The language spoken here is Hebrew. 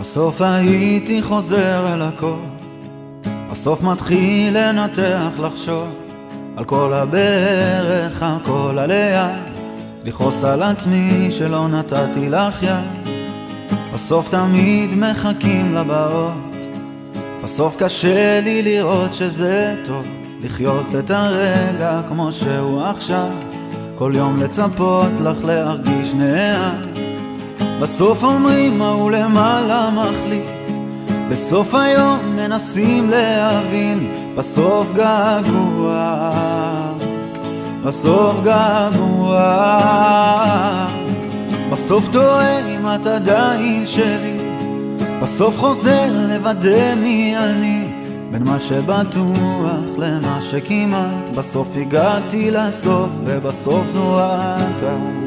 בסוף הייתי חוזר אל הכל, בסוף מתחיל לנתח, לחשוב על כל הברך, על כל הליד, לכעוס על עצמי שלא נתתי לך יד. בסוף תמיד מחכים לבאות, בסוף קשה לי לראות שזה טוב, לחיות את הרגע כמו שהוא עכשיו, כל יום לצפות לך להרגיש נעד. בסוף אומרים מה הוא למעלה מחליט, בסוף היום מנסים להבין, בסוף געגוע, בסוף געגוע, בסוף טועה אם את עדיין שלי, בסוף חוזר לוודא מי אני, בין מה שבטוח למה שכמעט, בסוף הגעתי לסוף ובסוף זו ההגעה.